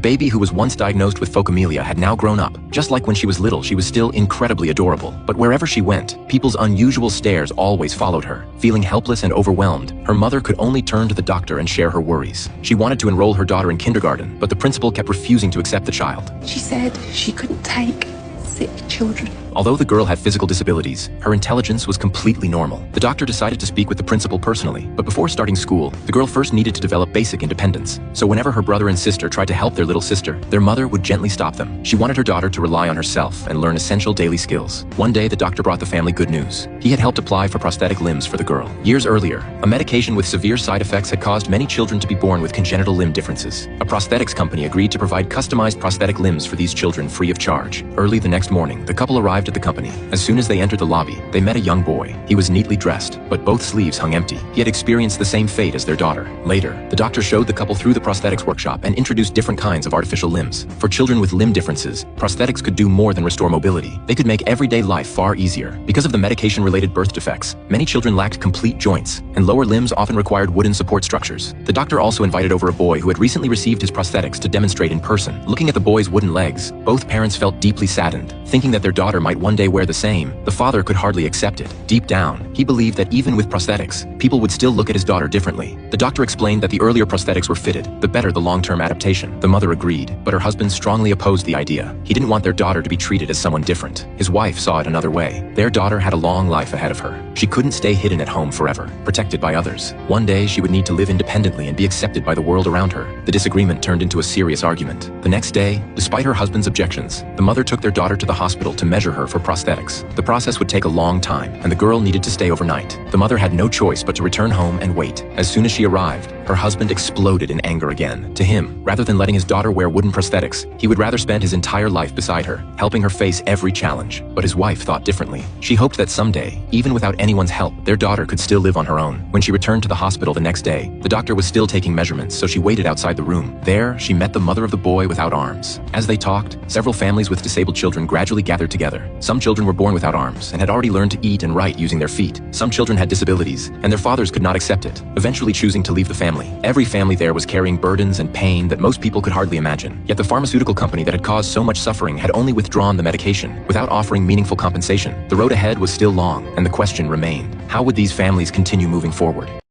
baby who was once diagnosed with phocomelia had now grown up. Just like when she was little, she was still incredibly adorable. But wherever she went, people's unusual stares always followed her. Feeling helpless and overwhelmed, her mother could only turn to the doctor and share her worries. She wanted to enroll her daughter in kindergarten, but the principal kept refusing to accept the child. She said she couldn't take sick children. Although the girl had physical disabilities, her intelligence was completely normal. The doctor decided to speak with the principal personally, but before starting school, the girl first needed to develop basic independence. So whenever her brother and sister tried to help their little sister, their mother would gently stop them. She wanted her daughter to rely on herself and learn essential daily skills. One day, the doctor brought the family good news. He had helped apply for prosthetic limbs for the girl. Years earlier, a medication with severe side effects had caused many children to be born with congenital limb differences. A prosthetics company agreed to provide customized prosthetic limbs for these children free of charge. Early the next morning, the couple arrived at the company. As soon as they entered the lobby, they met a young boy. He was neatly dressed, but both sleeves hung empty. He had experienced the same fate as their daughter. Later, the doctor showed the couple through the prosthetics workshop and introduced different kinds of artificial limbs. For children with limb differences, prosthetics could do more than restore mobility. They could make everyday life far easier. Because of the medication-related birth defects, many children lacked complete joints, and lower limbs often required wooden support structures. The doctor also invited over a boy who had recently received his prosthetics to demonstrate in person. Looking at the boy's wooden legs, both parents felt deeply saddened. Thinking that their daughter might one day wear the same, the father could hardly accept it. Deep down, he believed that even with prosthetics, people would still look at his daughter differently. The doctor explained that the earlier prosthetics were fitted, the better the long-term adaptation. The mother agreed, but her husband strongly opposed the idea. He didn't want their daughter to be treated as someone different. His wife saw it another way. Their daughter had a long life ahead of her. She couldn't stay hidden at home forever, protected by others. One day, she would need to live independently and be accepted by the world around her. The disagreement turned into a serious argument. The next day, despite her husband's objections, the mother took their daughter to the hospital to measure her for prosthetics. The process would take a long time, and the girl needed to stay overnight. The mother had no choice but to return home and wait. As soon as she arrived, her husband exploded in anger again. To him, rather than letting his daughter wear wooden prosthetics, he would rather spend his entire life beside her, helping her face every challenge. But his wife thought differently. She hoped that someday, even without anyone's help, their daughter could still live on her own. When she returned to the hospital the next day, the doctor was still taking measurements, so she waited outside the room. There, she met the mother of the boy without arms. As they talked, several families with disabled children gradually gathered together. Some children were born without arms and had already learned to eat and write using their feet. Some children had disabilities, and their fathers could not accept it, eventually choosing to leave the family. Every family there was carrying burdens and pain that most people could hardly imagine. Yet the pharmaceutical company that had caused so much suffering had only withdrawn the medication, without offering meaningful compensation. The road ahead was still long, and the question remained: how would these families continue moving forward?